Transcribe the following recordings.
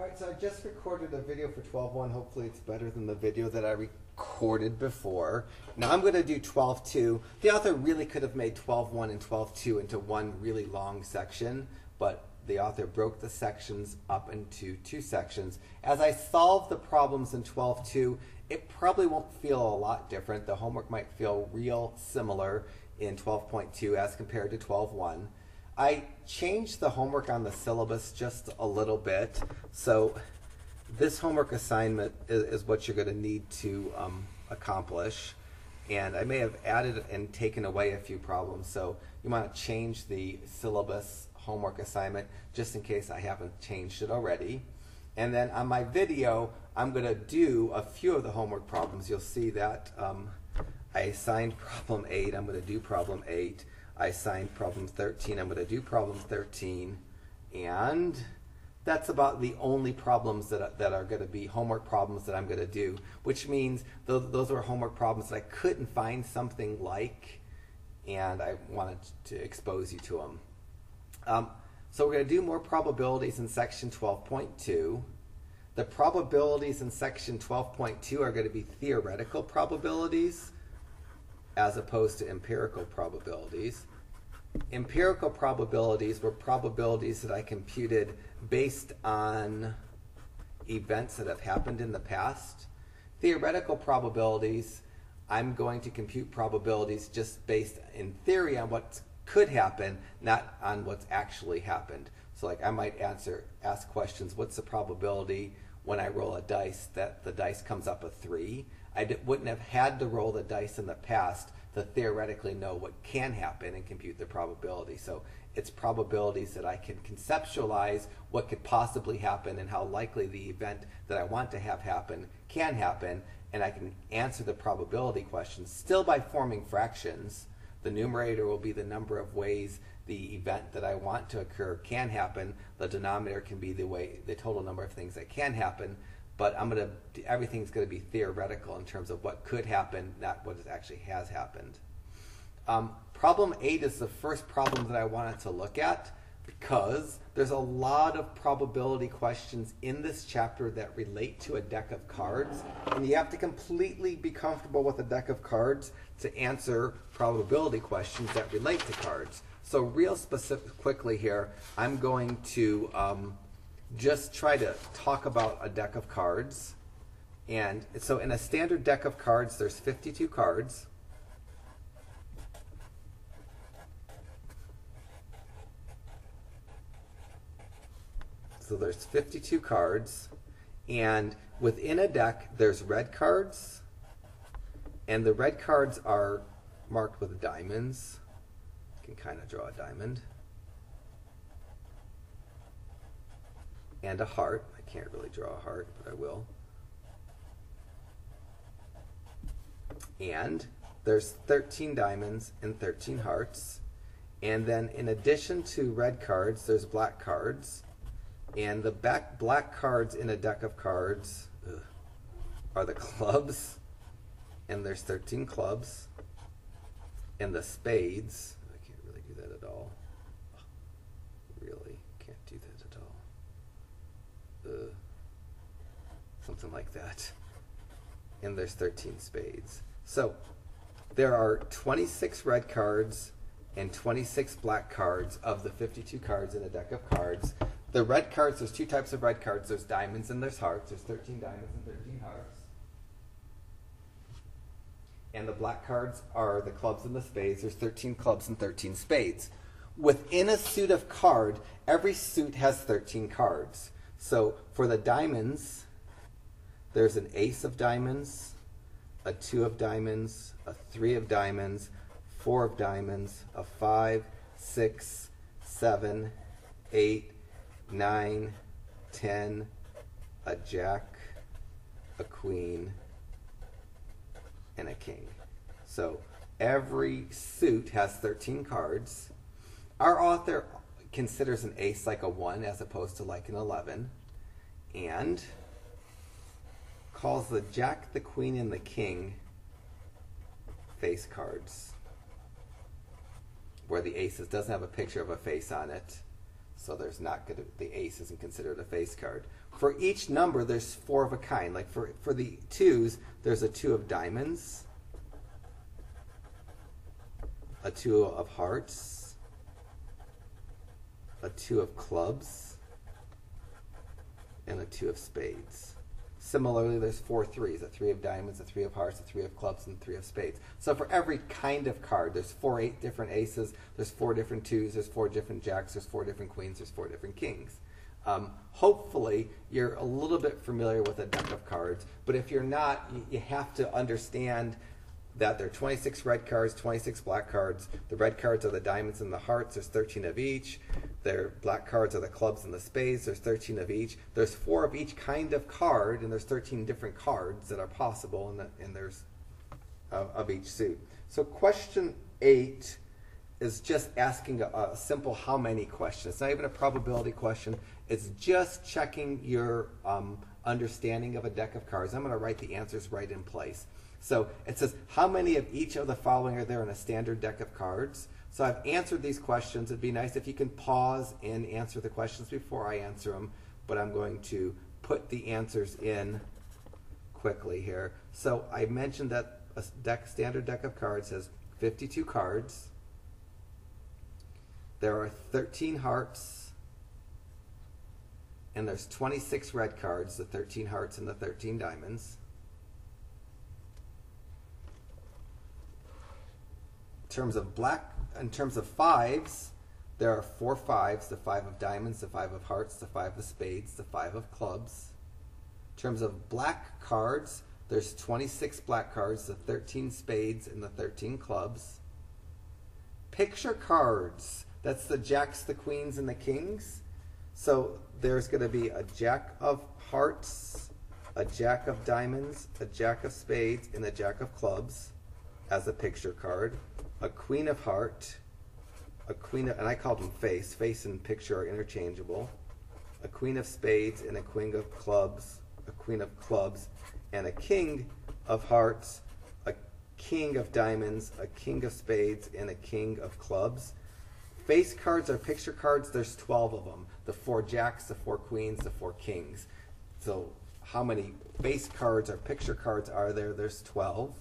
Alright, so I just recorded a video for 12.1. Hopefully it's better than the video that I recorded before. Now I'm going to do 12.2. The author really could have made 12.1 and 12.2 into one really long section, but the author broke the sections up into two sections. As I solve the problems in 12.2, it probably won't feel a lot different. The homework might feel real similar in 12.2 as compared to 12.1. I changed the homework on the syllabus just a little bit. So this homework assignment is what you're going to need to accomplish. And I may have added and taken away a few problems. So you want to change the syllabus homework assignment just in case I haven't changed it already. And then on my video, I'm going to do a few of the homework problems. You'll see that I assigned problem 8. I'm going to do problem 8. I assigned problem 13. I'm going to do problem 13. And that's about the only problems that are going to be homework problems that I'm going to do, which means those are homework problems that I couldn't find something like, and I wanted to expose you to them. So we're going to do more probabilities in section 12.2. The probabilities in section 12.2 are going to be theoretical probabilities as opposed to empirical probabilities. Empirical probabilities were probabilities that I computed based on events that have happened in the past. Theoretical probabilities, I'm going to compute probabilities just based in theory on what could happen, not on what's actually happened. So like I might ask questions, what's the probability when I roll a dice that the dice comes up a 3? I wouldn't have had to roll the dice in the past to theoretically know what can happen and compute the probability. So it's probabilities that I can conceptualize what could possibly happen and how likely the event that I want to have happen can happen, and I can answer the probability questions still by forming fractions. The numerator will be the number of ways the event that I want to occur can happen. The denominator can be the total number of things that can happen. But everything's going to be theoretical in terms of what could happen, not what actually has happened. Problem 8 is the first problem that I wanted to look at because there's a lot of probability questions in this chapter that relate to a deck of cards, and you have to completely be comfortable with a deck of cards to answer probability questions that relate to cards. So real quickly here, I'm going to just try to talk about a deck of cards. And so in a standard deck of cards, there's 52 cards. So there's 52 cards. And within a deck, there's red cards. And the red cards are marked with diamonds. You can kind of draw a diamond. And a heart. I can't really draw a heart, but I will. And there's 13 diamonds and 13 hearts. And then in addition to red cards, there's black cards. And the black cards in a deck of cards are the clubs. And there's 13 clubs. And the spades. I can't really do that at all. Really can't do that at all. Something like that. And there's 13 spades. So there are 26 red cards and 26 black cards of the 52 cards in a deck of cards. The red cards, there's two types of red cards. There's diamonds and there's hearts. There's 13 diamonds and 13 hearts. And the black cards are the clubs and the spades. There's 13 clubs and 13 spades. Within a suit of card, every suit has 13 cards. So for the diamonds, there's an ace of diamonds, a 2 of diamonds, a 3 of diamonds, 4 of diamonds, a 5, 6, 7, 8, 9, 10, a jack, a queen, and a king. So every suit has 13 cards. Our author considers an ace like a 1 as opposed to like an 11, and calls the jack, the queen, and the king face cards, where the aces doesn't have a picture of a face on it. So there's not going to, the ace isn't considered a face card. For each number, there's 4 of a kind. Like for the 2s, there's a 2 of diamonds, a 2 of hearts, a 2 of clubs, and a 2 of spades. Similarly, there's 4 3s, a 3 of diamonds, a 3 of hearts, a 3 of clubs, and 3 of spades. So for every kind of card, there's 8 different aces, there's 4 different 2s, there's 4 different jacks, there's 4 different queens, there's 4 different kings. Hopefully, you're a little bit familiar with a deck of cards, but if you're not, you have to understand that there are 26 red cards, 26 black cards. The red cards are the diamonds and the hearts. There's 13 of each. Their black cards are the clubs and the spades. There's 13 of each. There's 4 of each kind of card, and there's 13 different cards that are possible, and there's of each suit. So question 8 is just asking a simple how many question. It's not even a probability question. It's just checking your understanding of a deck of cards. I'm going to write the answers right in place. So it says, how many of each of the following are there in a standard deck of cards? So I've answered these questions. It'd be nice if you can pause and answer the questions before I answer them, but I'm going to put the answers in quickly here. So I mentioned that a standard deck of cards has 52 cards. There are 13 hearts, and there's 26 red cards, the 13 hearts and the 13 diamonds. In terms of 5s, there are 4 5s, the 5 of diamonds, the 5 of hearts, the 5 of spades, the 5 of clubs. In terms of black cards, there's 26 black cards, the 13 spades and the 13 clubs. Picture cards, that's the jacks, the queens, and the kings. So there's going to be a jack of hearts, a jack of diamonds, a jack of spades, and a jack of clubs as a picture card. A queen of heart, a queen of, and I called them face. Face and picture are interchangeable. A queen of spades and a queen of clubs, a queen of clubs, and a king of hearts, a king of diamonds, a king of spades, and a king of clubs. Face cards are picture cards. There's 12 of them. The 4 jacks, the 4 queens, the 4 kings. So how many face cards or picture cards are there? There's 12.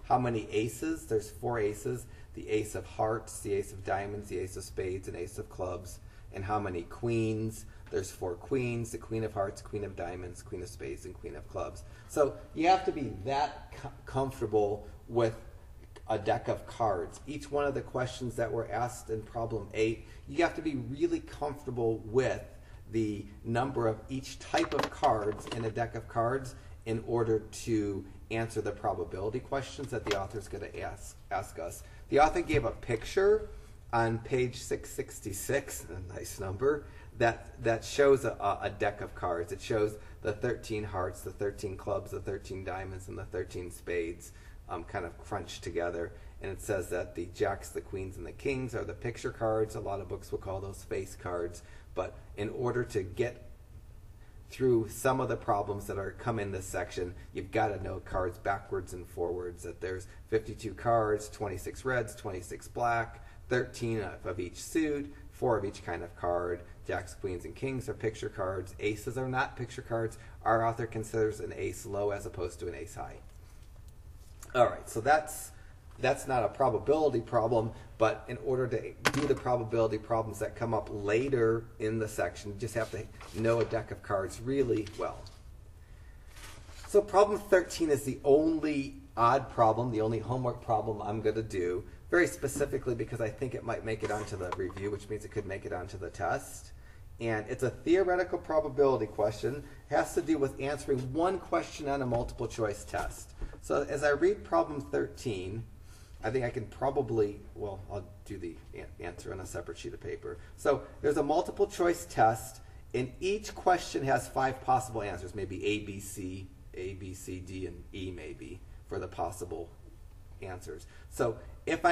How many aces? There's 4 aces. The ace of hearts, the ace of diamonds, the ace of spades, and ace of clubs. And how many queens? There's 4 queens, the queen of hearts, queen of diamonds, queen of spades, and queen of clubs. So you have to be that comfortable with a deck of cards. Each one of the questions that were asked in problem 8, you have to be really comfortable with the number of each type of cards in a deck of cards in order to answer the probability questions that the author is going to ask us. The author gave a picture on page 666, a nice number, that shows a deck of cards. It shows the 13 hearts, the 13 clubs, the 13 diamonds, and the 13 spades kind of crunched together. And it says that the jacks, the queens, and the kings are the picture cards. A lot of books will call those face cards. But in order to get through some of the problems that come in this section, you've got to know cards backwards and forwards, that there's 52 cards, 26 reds, 26 black, 13 of each suit, 4 of each kind of card. Jacks, queens, and kings are picture cards. Aces are not picture cards. Our author considers an ace low as opposed to an ace high. All right, so that's not a probability problem, but in order to do the probability problems that come up later in the section, you just have to know a deck of cards really well. So problem 13 is the only odd problem, the only homework problem I'm going to do, very specifically because I think it might make it onto the review, which means it could make it onto the test. And it's a theoretical probability question. It has to do with answering one question on a multiple choice test. So as I read problem 13, I think I can probably, well, I'll do the answer on a separate sheet of paper. So there's a multiple choice test, and each question has 5 possible answers, maybe A, B, C, D, and E maybe for the possible answers. So if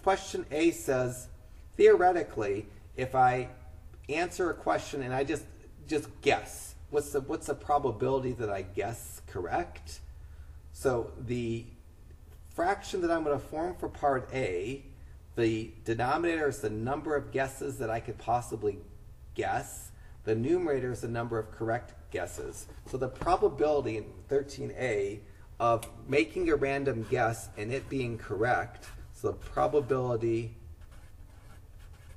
question A says, theoretically, if I answer a question and I just guess, what's the probability that I guess correct? So the fraction that I'm going to form for part A The denominator is the number of guesses that I could possibly guess. The numerator is the number of correct guesses. So the probability in 13a of making a random guess and it being correct, so the probability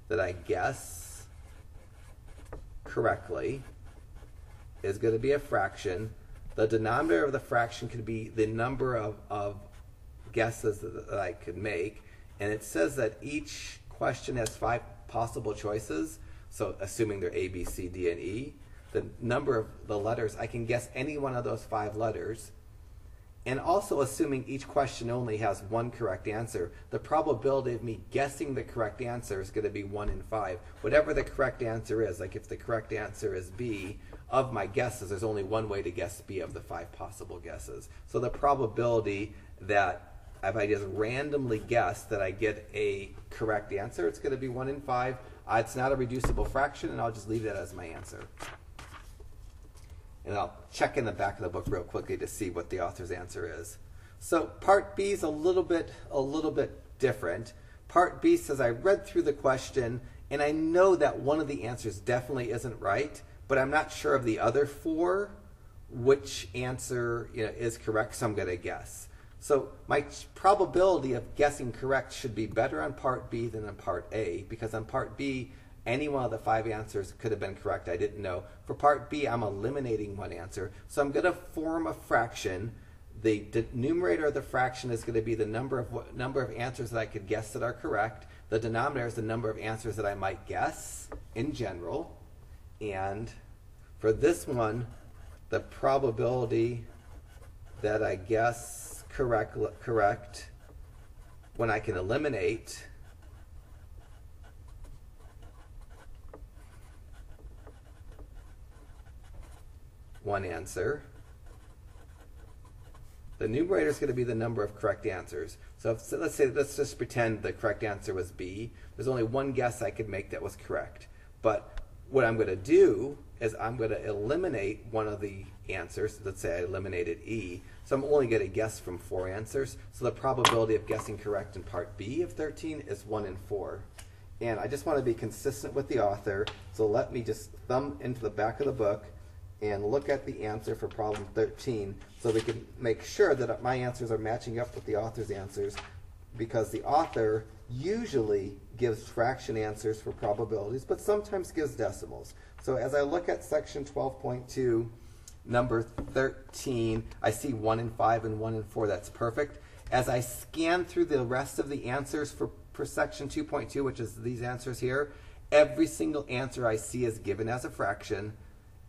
that I guess correctly is going to be a fraction. The denominator of the fraction could be the number of guesses that I could make. And it says that each question has 5 possible choices. So assuming they're A, B, C, D, and E, the number of the letters, I can guess any one of those 5 letters. And also assuming each question only has 1 correct answer, the probability of me guessing the correct answer is going to be 1 in 5. Whatever the correct answer is, like if the correct answer is B, of my guesses, there's only one way to guess B of the 5 possible guesses. So the probability that if I just randomly guess that I get a correct answer, it's going to be 1 in 5. It's not a reducible fraction, and I'll just leave that as my answer. And I'll check in the back of the book real quickly to see what the author's answer is. So part B is a little bit different. Part B says I read through the question, and I know that one of the answers definitely isn't right, but I'm not sure of the other 4 which answer is correct, so I'm going to guess. So my probability of guessing correct should be better on part B than on part A, because on part B, any one of the 5 answers could have been correct. I didn't know. For part B, I'm eliminating 1 answer. So I'm going to form a fraction. The numerator of the fraction is going to be the number of answers that I could guess that are correct. The denominator is the number of answers that I might guess in general. And for this one, the probability that I guess correct when I can eliminate one answer. The numerator is going to be the number of correct answers. So let's just pretend the correct answer was B. There's only 1 guess I could make that was correct. But what I'm going to do is I'm going to eliminate one of the answers. Let's say I eliminated E. So I'm only going to guess from 4 answers. So the probability of guessing correct in part B of 13 is 1 in 4. And I just want to be consistent with the author. So let me just thumb into the back of the book and look at the answer for problem 13 so we can make sure that my answers are matching up with the author's answers, because the author usually gives fraction answers for probabilities, but sometimes gives decimals. So as I look at section 12.2, number 13, I see 1 in 5 and 1 in 4. That's perfect. As I scan through the rest of the answers for section 2.2, which is these answers here, every single answer I see is given as a fraction,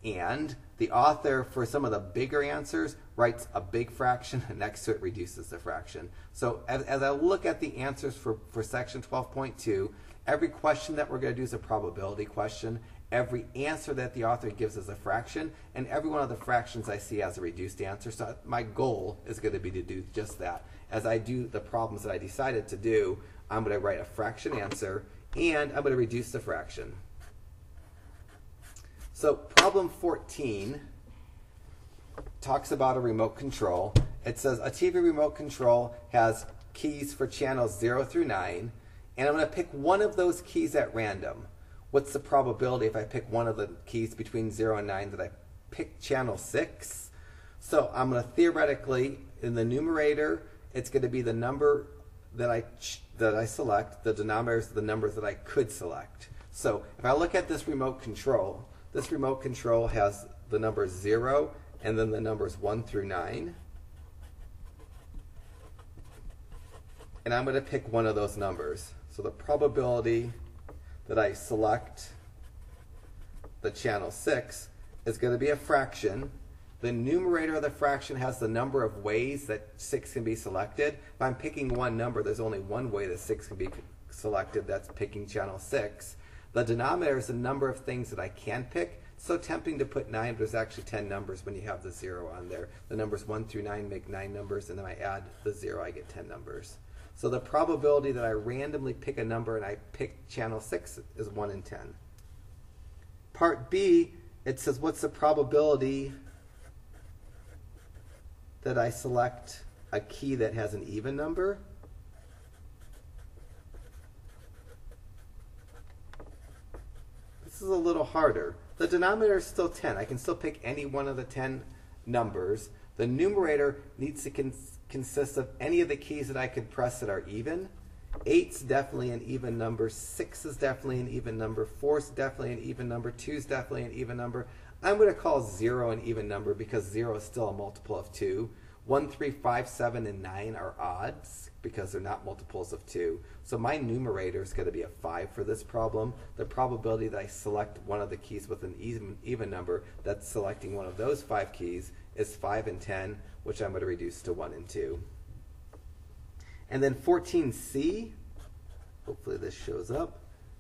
and the author, for some of the bigger answers, writes a big fraction, and next to it reduces the fraction. So as I look at the answers for section 12.2, every question that we're going to do is a probability question. Every answer that the author gives is a fraction, and every one of the fractions I see as a reduced answer. So my goal is going to be to do just that. As I do the problems that I decided to do, I'm going to write a fraction answer, and I'm going to reduce the fraction. So problem 14 talks about a remote control. It says a TV remote control has keys for channels 0 through 9, and I'm going to pick one of those keys at random. What's the probability if I pick one of the keys between 0 and 9 that I pick channel 6? So I'm going to theoretically, in the numerator, it's going to be the number that I select. The denominator is the numbers that I could select. So if I look at this remote control has the numbers 0 and then the numbers 1 through 9. And I'm going to pick one of those numbers. So the probability that I select the channel 6 is going to be a fraction. The numerator of the fraction has the number of ways that 6 can be selected. If I'm picking one number, there's only one way that 6 can be selected. That's picking channel 6. The denominator is the number of things that I can pick. It's so tempting to put 9, but there's actually 10 numbers when you have the 0 on there. The numbers 1 through 9 make 9 numbers, and then I add the 0, I get 10 numbers. So the probability that I randomly pick a number and I pick channel 6 is 1 in 10. Part B, it says what's the probability that I select a key that has an even number? this is a little harder. The denominator is still 10. I can still pick any one of the 10 numbers. The numerator needs to consist of any of the keys that I could press that are even. 8's definitely an even number. 6 is definitely an even number. 4's definitely an even number. 2's definitely an even number. I'm going to call 0 an even number because 0 is still a multiple of 2. 1, 3, 5, 7, and 9 are odds because they're not multiples of 2. So my numerator is going to be a 5 for this problem. The probability that I select one of the keys with an even number, that's selecting one of those 5 keys, is 5 and 10, which I'm going to reduce to 1 and 2. And then 14C, hopefully this shows up.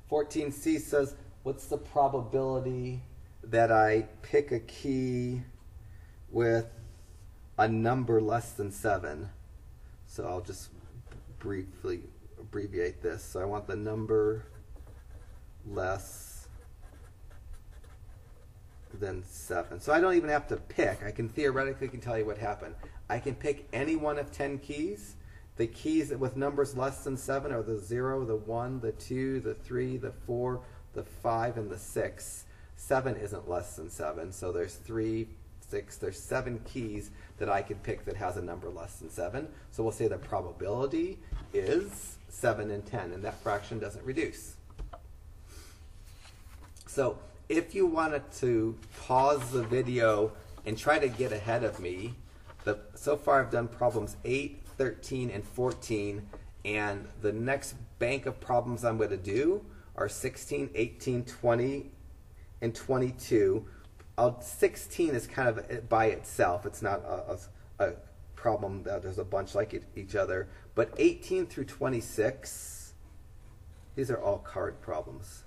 14C says, what's the probability that I pick a key with a number less than 7? So I'll just briefly abbreviate this. So I want the number less than 7. So I don't even have to pick. I can theoretically tell you what happened. I can pick any one of 10 keys. The keys with numbers less than 7 are the 0, the 1, the 2, the 3, the 4, the 5, and the 6. 7 isn't less than 7, so there's 3, 6, there's 7 keys that I can pick that has a number less than 7. So we'll say the probability is 7 and 10, and that fraction doesn't reduce. So if you wanted to pause the video and try to get ahead of me, so far I've done problems 8, 13, and 14, and the next bank of problems I'm going to do are 16, 18, 20, and 22. 16 is kind of by itself. It's not a problem that there's a bunch like each other. But 18 through 26, these are all card problems.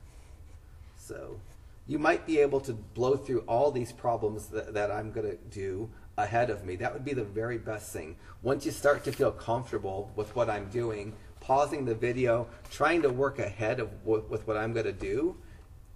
So you might be able to blow through all these problems that I'm going to do ahead of me. That would be the very best thing. Once you start to feel comfortable with what I'm doing, pausing the video, trying to work ahead of with what I'm going to do,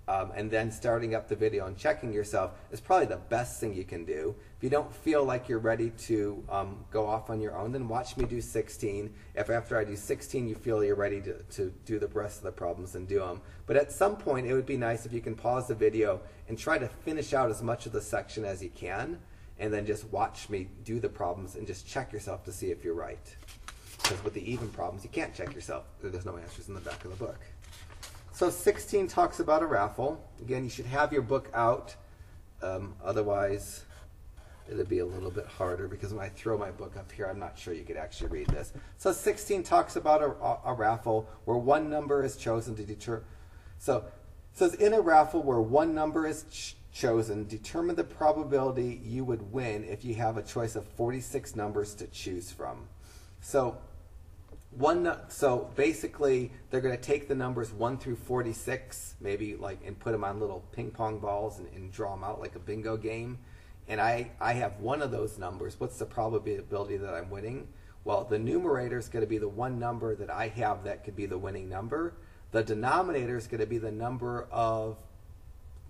and then starting up the video and checking yourself is probably the best thing you can do. If you don't feel like you're ready to go off on your own, then watch me do 16. If after I do 16 you feel you're ready to do the rest of the problems, then do them. But at some point it would be nice if you can pause the video and try to finish out as much of the section as you can, and then just watch me do the problems and just check yourself to see if you're right. Because with the even problems, you can't check yourself. There's no answers in the back of the book. So 16 talks about a raffle. Again, you should have your book out. Otherwise, it'll be a little bit harder because when I throw my book up here, I'm not sure you could actually read this. So 16 talks about a raffle where one number is chosen to determine. So it says in a raffle where one number is chosen, determine the probability you would win if you have a choice of 46 numbers to choose from. So basically they're going to take the numbers 1 through 46, maybe and put them on little ping pong balls and draw them out like a bingo game. And I have one of those numbers. What's the probability that I'm winning? Well, the numerator is going to be the one number that I have that could be the winning number. The denominator is going to be the number of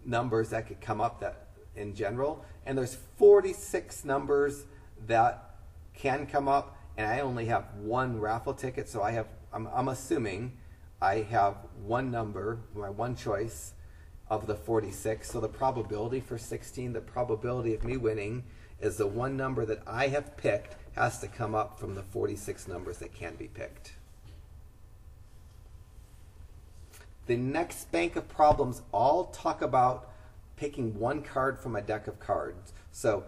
numbers that could come up that in general. And there's 46 numbers that can come up, and I only have one raffle ticket, so I'm assuming I have one number, my one choice of the 46. So the probability for 16, the probability of me winning, is the one number that I have picked has to come up from the 46 numbers that can be picked. The next bank of problems all talk about picking one card from a deck of cards. So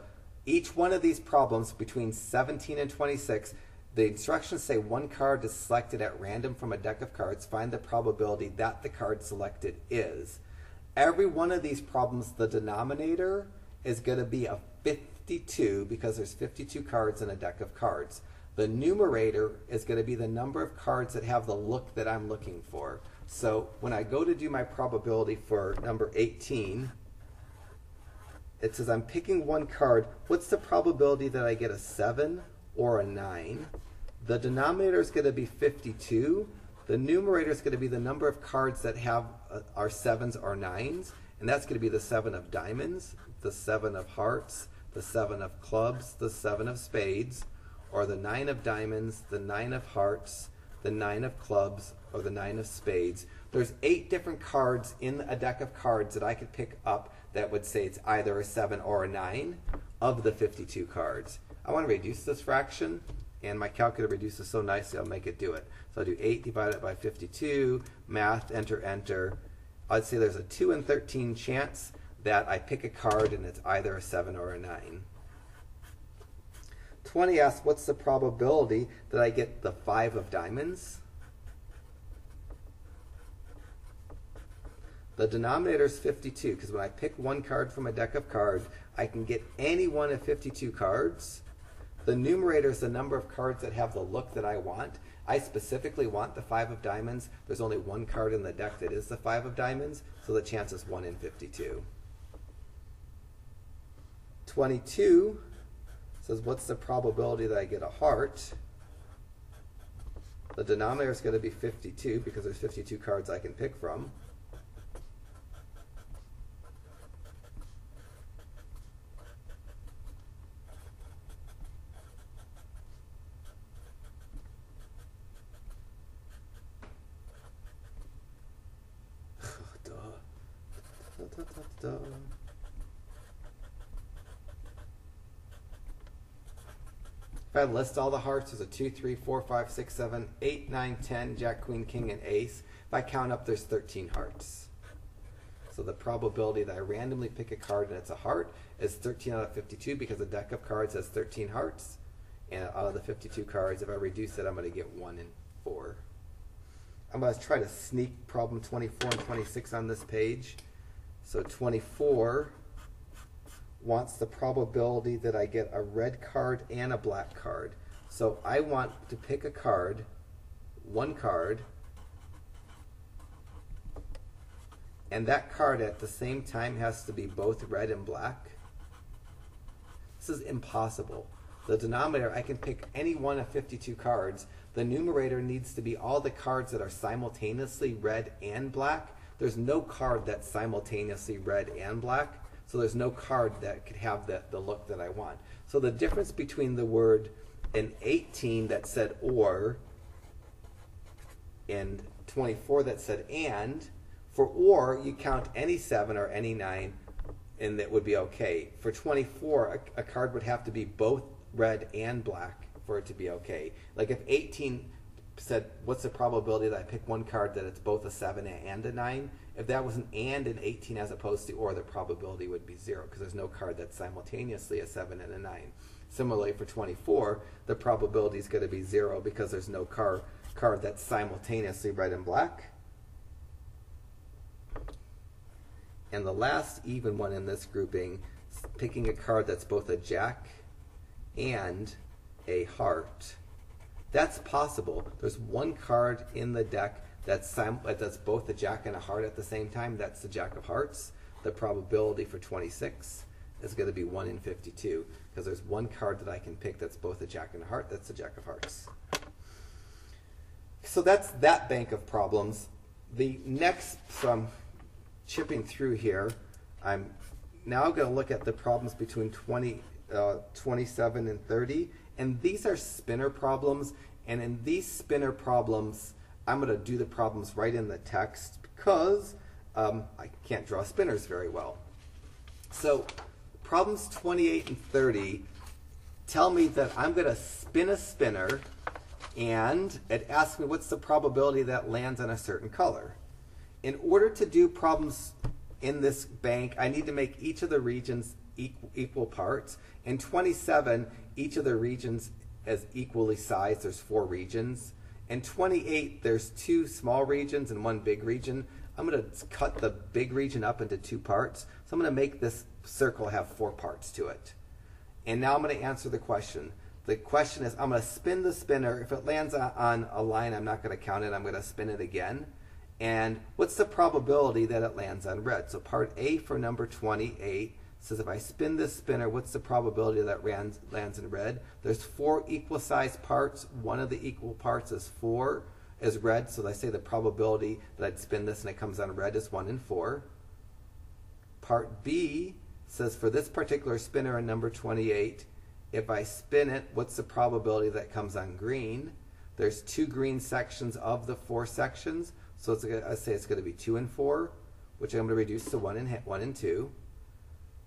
each one of these problems between 17 and 26, the instructions say one card is selected at random from a deck of cards. Find the probability that the card selected is. Every one of these problems, the denominator is going to be a 52 because there's 52 cards in a deck of cards. The numerator is going to be the number of cards that have the look that I'm looking for. So when I go to do my probability for number 18, it says I'm picking one card. What's the probability that I get a 7 or a 9? The denominator is going to be 52. The numerator is going to be the number of cards that have are 7s or 9s, and that's going to be the 7 of diamonds, the 7 of hearts, the 7 of clubs, the 7 of spades, or the 9 of diamonds, the 9 of hearts, the 9 of clubs, or the 9 of spades. There's 8 different cards in a deck of cards that I could pick up that would say it's either a 7 or a 9 of the 52 cards. I want to reduce this fraction, and my calculator reduces so nicely I'll make it do it. So I'll do 8 divided by 52, math, enter, enter. I'd say there's a 2 in 13 chance that I pick a card and it's either a 7 or a 9. 20 asks, what's the probability that I get the 5 of diamonds? The denominator is 52, because when I pick one card from a deck of cards, I can get any one of 52 cards. The numerator is the number of cards that have the look that I want. I specifically want the 5 of diamonds. There's only one card in the deck that is the 5 of diamonds, so the chance is 1 in 52. 22 says, what's the probability that I get a heart? The denominator is going to be 52, because there's 52 cards I can pick from. If I list all the hearts, there's a 2, 3, 4, 5, 6, 7, 8, 9, 10, Jack, Queen, King, and Ace. If I count up, there's 13 hearts. So the probability that I randomly pick a card and it's a heart is 13 out of 52, because a deck of cards has 13 hearts. And out of the 52 cards, if I reduce it, I'm going to get 1 in 4. I'm going to try to sneak problem 24 and 26 on this page. So 24 wants the probability that I get a red card and a black card. So I want to pick a card, one card, and that card at the same time has to be both red and black. This is impossible. The denominator, I can pick any one of 52 cards. The numerator needs to be all the cards that are simultaneously red and black. There's no card that's simultaneously red and black. So there's no card that could have the look that I want. So the difference between the word in 18 that said or and 24 that said and, for or you count any 7 or any 9 and that would be okay. For 24, a card would have to be both red and black for it to be okay. Like if 18 said, what's the probability that I pick one card that it's both a 7 and a 9? If that was an and in 18 as opposed to or, the probability would be 0, because there's no card that's simultaneously a 7 and a 9. Similarly, for 24, the probability is going to be 0, because there's no card that's simultaneously red and black. And the last even one in this grouping, picking a card that's both a jack and a heart. That's possible. There's one card in the deck that's both a jack and a heart at the same time. That's the Jack of Hearts. The probability for 26 is going to be 1 in 52, because there's one card that I can pick that's both a jack and a heart. That's the Jack of Hearts. So that's that bank of problems. The next, so I'm chipping through here. I'm now going to look at the problems between 27 and 30. And these are spinner problems. And in these spinner problems, I'm going to do the problems right in the text, because I can't draw spinners very well. So problems 28 and 30 tell me that I'm going to spin a spinner, and it asks me what's the probability that lands on a certain color. In order to do problems in this bank, I need to make each of the regions equal parts. In 27, each of the regions is equally sized. There's 4 regions. In 28, there's 2 small regions and 1 big region. I'm going to cut the big region up into 2 parts. So I'm going to make this circle have 4 parts to it. And now I'm going to answer the question. The question is, I'm going to spin the spinner. If it lands on a line, I'm not going to count it. I'm going to spin it again. And what's the probability that it lands on red? So part A for number 28 says, if I spin this spinner, what's the probability that lands in red? There's 4 equal sized parts. One of the equal parts is red. So I say the probability that I'd spin this and it comes on red is 1 in 4. Part B says, for this particular spinner in number 28, if I spin it, what's the probability that it comes on green? There's 2 green sections of the 4 sections. So I say it's going to be 2 and 4, which I'm going to reduce to 1 and 2.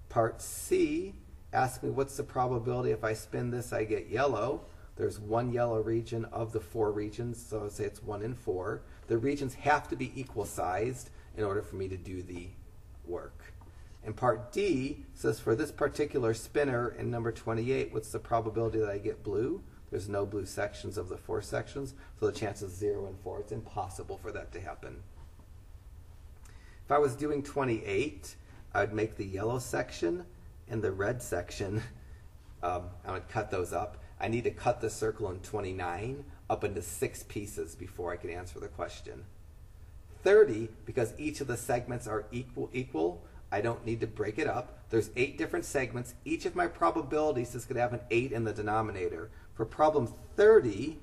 Part C asks me what's the probability if I spin this I get yellow. There's one yellow region of the 4 regions, so I'll say it's 1 and 4. The regions have to be equal sized in order for me to do the work. And part D says for this particular spinner in number 28, what's the probability that I get blue? There's no blue sections of the 4 sections, so the chance is 0 and 4. It's impossible for that to happen. If I was doing 28, I would make the yellow section and the red section, I would cut those up. I need to cut the circle in 29 up into 6 pieces before I can answer the question. 30, because each of the segments are equal, I don't need to break it up. There's 8 different segments. Each of my probabilities is going to have an 8 in the denominator. For problem 30,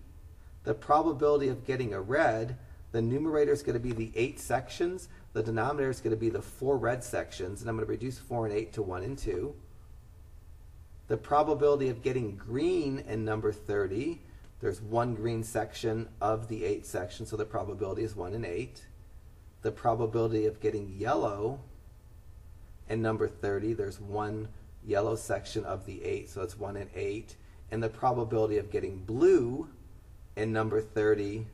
the probability of getting a red, the numerator is going to be the 8 sections. The denominator is going to be the 4 red sections, and I'm going to reduce 4 and 8 to 1 and 2. The probability of getting green in number 30, there's 1 green section of the 8 sections, so the probability is 1 in 8. The probability of getting yellow in number 30, there's 1 yellow section of the 8, so it's 1 in 8. And the probability of getting blue in number 30,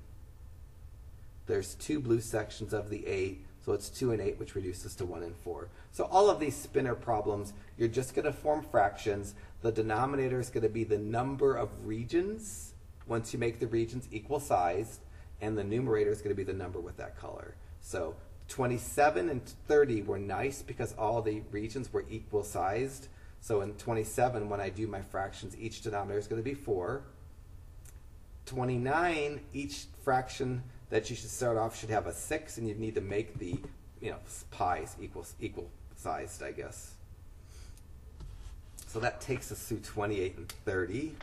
there's 2 blue sections of the 8, so it's 2 and 8, which reduces to 1 and 4. So all of these spinner problems, you're just going to form fractions. The denominator is going to be the number of regions once you make the regions equal sized, and the numerator is going to be the number with that color. So 27 and 30 were nice because all the regions were equal sized. So in 27, when I do my fractions, each denominator is going to be 4. 29, each fraction that you should start off should have a 6, and you need to make the pies equal sized, I guess. So that takes us through 28 and 30.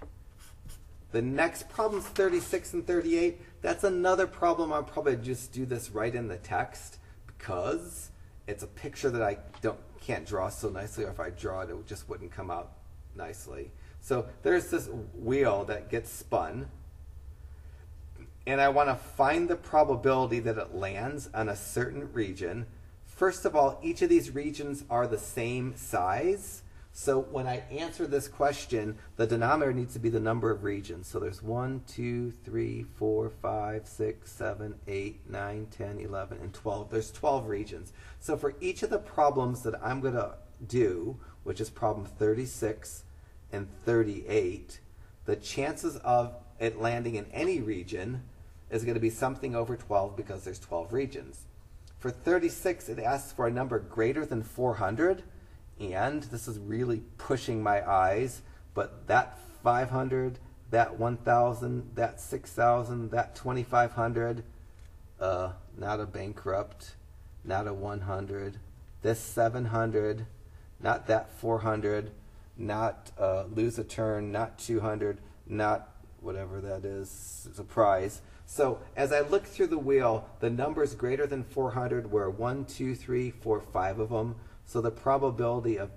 The next problem's 36 and 38. That's another problem. I'll probably just do this right in the text because it's a picture that I can't draw so nicely, or if I draw it, it just wouldn't come out nicely. So there's this wheel that gets spun, and I want to find the probability that it lands on a certain region. First of all, each of these regions are the same size. So when I answer this question, the denominator needs to be the number of regions. So there's 1, 2, 3, 4, 5, 6, 7, 8, 9, 10, 11, and 12. There's 12 regions. So for each of the problems that I'm going to do, which is problem 36 and 38, the chances of it landing in any region is going to be something over 12 because there's 12 regions. For 36, it asks for a number greater than 400, and this is really pushing my eyes, but that 500, that 1,000, that 6,000, that 2,500, not a bankrupt, not a 100, this 700, not that 400, not lose a turn, not 200, not whatever that is, surprise. So as I look through the wheel, the numbers greater than 400 were 1, 2, 3, 4, 5 of them. So the probability of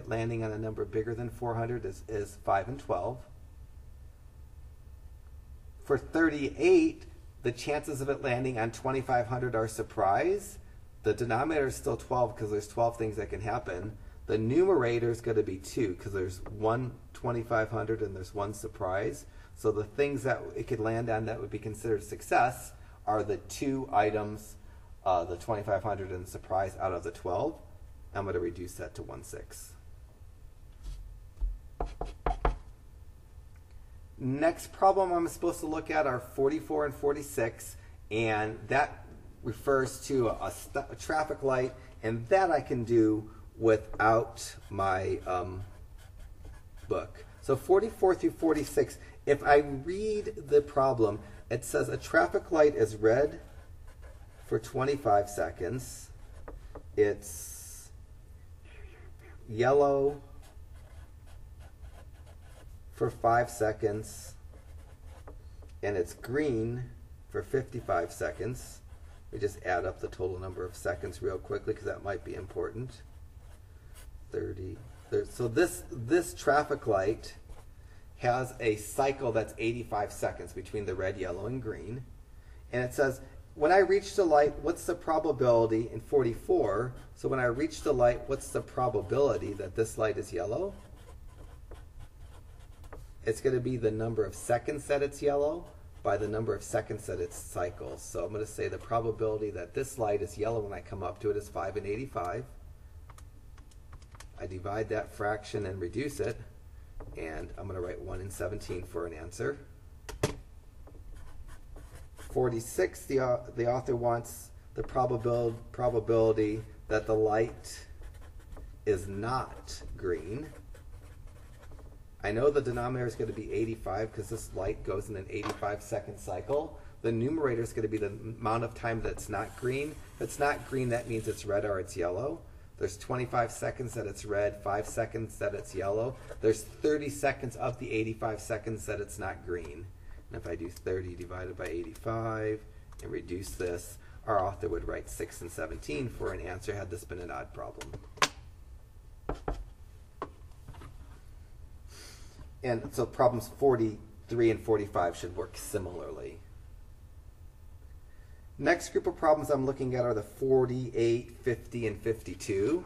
landing on a number bigger than 400 is 5 and 12. For 38, the chances of it landing on 2,500 are surprise. The denominator is still 12 because there's 12 things that can happen. The numerator is going to be 2 because there's 1 2,500 and there's 1 surprise. So the things that it could land on that would be considered success are the 2 items, the 2,500 and the surprise out of the 12. I'm going to reduce that to 1/6. Next problem I'm supposed to look at are 44 and 46, and that refers to a traffic light, and that I can do without my book. So 44 through 46, if I read the problem, it says a traffic light is red for 25 seconds. It's yellow for 5 seconds, and it's green for 55 seconds. We just add up the total number of seconds real quickly because that might be important. 30. So this traffic light has a cycle that's 85 seconds between the red, yellow, and green. And it says when I reach the light, what's the probability in 44? So when I reach the light, what's the probability that this light is yellow? It's going to be the number of seconds that it's yellow by the number of seconds that it cycles. So I'm going to say the probability that this light is yellow when I come up to it is 5 in 85. I divide that fraction and reduce it, and I'm going to write 1 in 17 for an answer. 46, the author wants the probability that the light is not green. I know the denominator is going to be 85 because this light goes in an 85-second cycle. The numerator is going to be the amount of time that it's not green. If it's not green, that means it's red or it's yellow. There's 25 seconds that it's red, 5 seconds that it's yellow. There's 30 seconds of the 85 seconds that it's not green. And if I do 30 divided by 85 and reduce this, our author would write 6 and 17 for an answer had this been an odd problem. And so problems 43 and 45 should work similarly. Next group of problems I'm looking at are the 48, 50, and 52.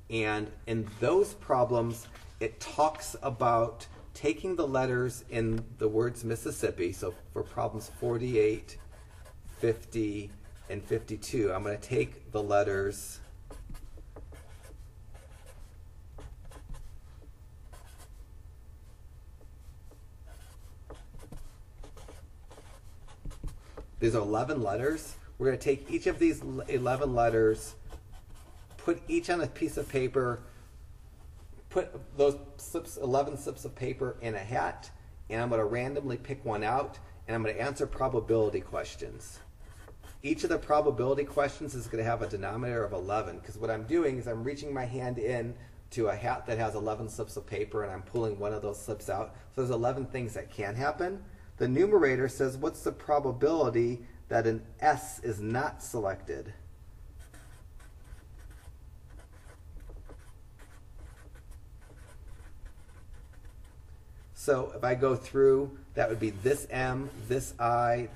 And in those problems, it talks about taking the letters in the words Mississippi. So for problems 48, 50, and 52, I'm going to take the letters These are 11 letters. We're going to take each of these 11 letters, put each on a piece of paper, put those 11 slips of paper in a hat, and I'm going to randomly pick one out, and I'm going to answer probability questions. Each of the probability questions is going to have a denominator of 11, because what I'm doing is I'm reaching my hand in to a hat that has 11 slips of paper, and I'm pulling one of those slips out. So there's 11 things that can happen. The numerator says, what's the probability that an S is not selected? So if I go through, that would be this M, this I,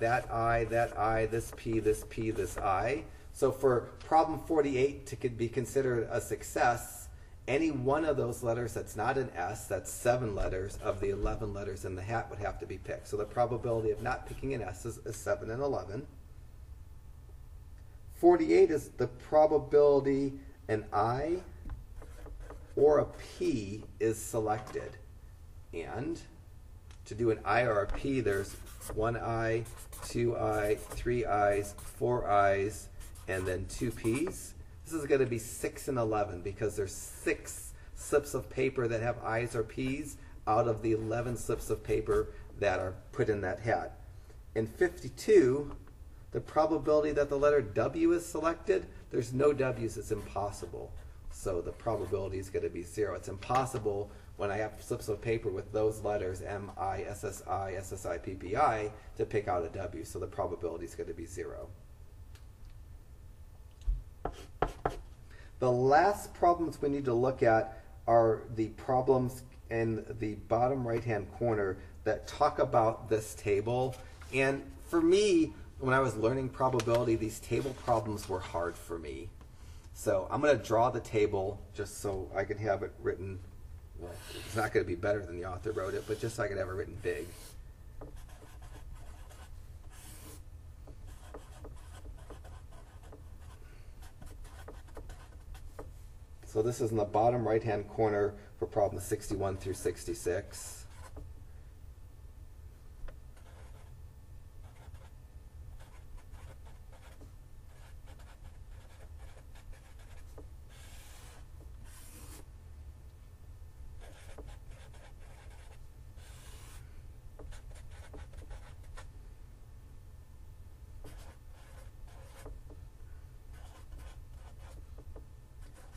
this P, this P, this I. So for problem 48 to be considered a success, any one of those letters that's not an S, that's 7 letters of the 11 letters in the hat would have to be picked. So the probability of not picking an S is 7 in 11. 48 is the probability an I or a P is selected. And to do an I or a P, there's 1 I, 2 I, 3 I's, 4 I's, and then 2 P's. This is going to be 6 and 11 because there's 6 slips of paper that have I's or P's out of the 11 slips of paper that are put in that hat. In 52, the probability that the letter W is selected, there's no W's, it's impossible. So the probability is going to be 0. It's impossible when I have slips of paper with those letters, M, I, S, S, I, S, S, I, P, P, I, to pick out a W. So the probability is going to be 0. The last problems we need to look at are the problems in the bottom right-hand corner that talk about this table. And for me, when I was learning probability, these table problems were hard for me. So I'm going to draw the table just so I can have it written. Well, it's not going to be better than the author wrote it, but just so I can have it written big. So this is in the bottom right-hand corner for problems 61 through 66.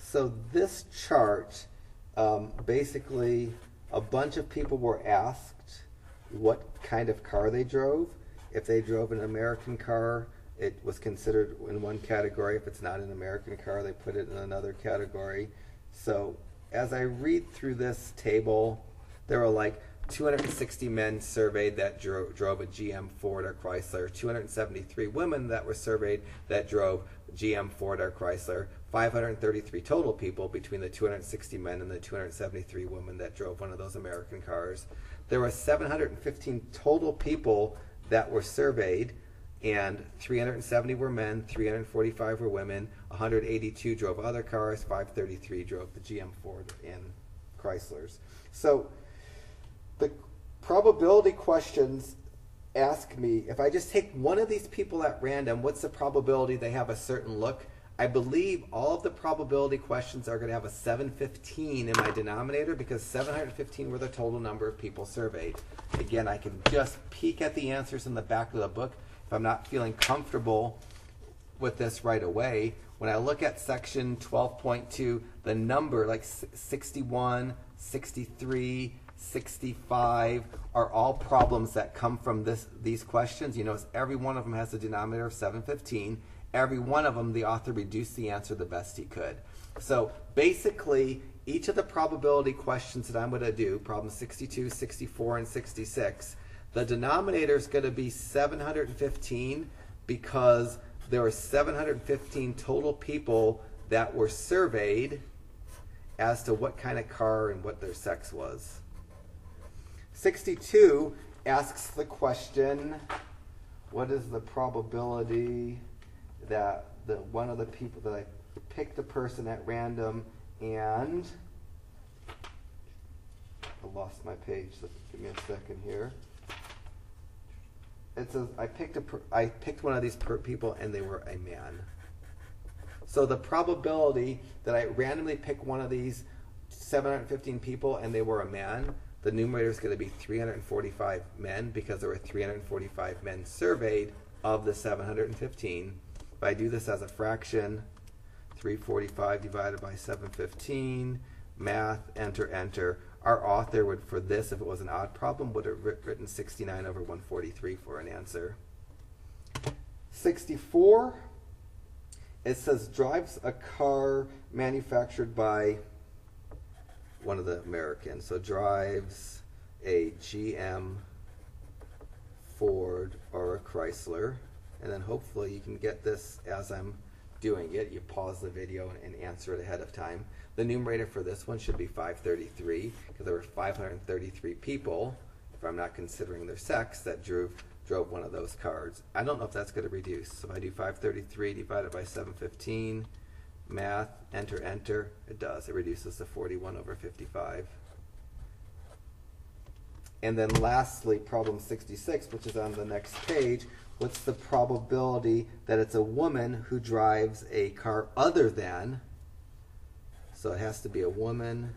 So this chart, basically a bunch of people were asked what kind of car they drove. If they drove an American car, it was considered in one category. If it's not an American car, they put it in another category. So as I read through this table, there are like 260 men surveyed that drove a GM, Ford, or Chrysler. 273 women that were surveyed that drove GM, Ford, or Chrysler. 533 total people between the 260 men and the 273 women that drove one of those American cars. There were 715 total people that were surveyed, and 370 were men, 345 were women, 182 drove other cars, 533 drove the GM, Ford, and Chryslers. So the probability questions ask me, if I just take one of these people at random, what's the probability they have a certain look? I believe all of the probability questions are going to have a 715 in my denominator because 715 were the total number of people surveyed. Again, I can just peek at the answers in the back of the book. If I'm not feeling comfortable with this right away, when I look at section 12.2, the number like 61, 63, 65 are all problems that come from these questions. You notice every one of them has a denominator of 715. Every one of them, the author reduced the answer the best he could. So basically, each of the probability questions that I'm going to do, problems 62, 64, and 66, the denominator is going to be 715 because there were 715 total people that were surveyed as to what kind of car and what their sex was. 62 asks the question, what is the probability that one of the people that I picked a person at random and I lost my page, so give me a second here. It says I picked one of these people and they were a man. So the probability that I randomly pick one of these 715 people and they were a man, the numerator is going to be 345 men because there were 345 men surveyed of the 715. If I do this as a fraction, 345 divided by 715, math, enter, enter. Our author would, for this, if it was an odd problem, would have written 69 over 143 for an answer. 64, it says drives a car manufactured by one of the Americans. So drives a GM, Ford, or a Chrysler. And then hopefully you can get this as I'm doing it. You pause the video and answer it ahead of time. The numerator for this one should be 533 because there were 533 people, if I'm not considering their sex, that drove one of those cars. I don't know if that's going to reduce. So if I do 533 divided by 715, math, enter, enter, it does. It reduces to 41 over 55. And then lastly, problem 66, which is on the next page. What's the probability that it's a woman who drives a car other than, so it has to be a woman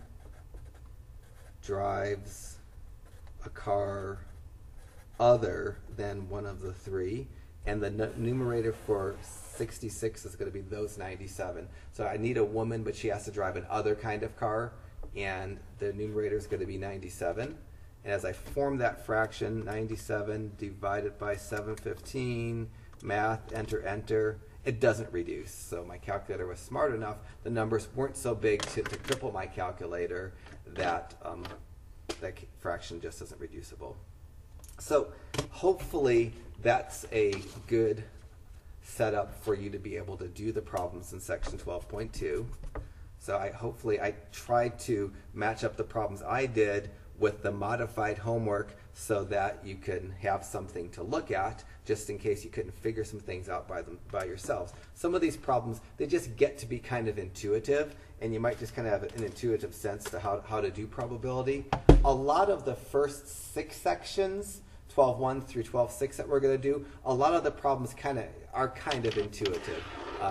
drives a car other than one of the three, and the numerator for 66 is going to be those 97. So I need a woman, but she has to drive an other kind of car, and the numerator is going to be 97. And as I form that fraction, 97 divided by 715, math, enter, enter, it doesn't reduce. So my calculator was smart enough. The numbers weren't so big to cripple my calculator that that fraction just isn't reducible. So hopefully that's a good setup for you to be able to do the problems in section 12.2. So hopefully I tried to match up the problems I did with the modified homework so that you can have something to look at just in case you couldn't figure some things out by yourselves. Some of these problems, they just get to be kind of intuitive, and you might just kind of have an intuitive sense to how to do probability. A lot of the first 6 sections, 12.1 through 12.6 that we're going to do, a lot of the problems are kind of intuitive.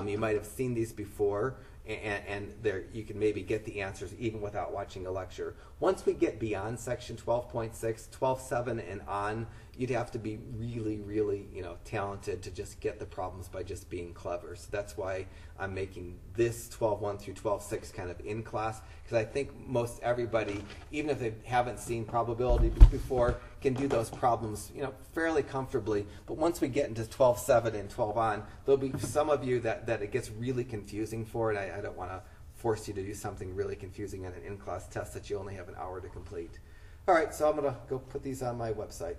You might have seen these before, and there you can maybe get the answers even without watching a lecture. Once we get beyond section 12.6, 12.7 and on, you'd have to be really, really talented to just get the problems by just being clever. So that's why I'm making this 12.1 through 12.6 kind of in class, because I think most everybody, even if they haven't seen probability before, can do those problems fairly comfortably. But once we get into 12.7 and 12 on, there'll be some of you that it gets really confusing for, and I don't want to force you to do something really confusing on an in-class test that you only have an hour to complete. All right, so I'm going to go put these on my website.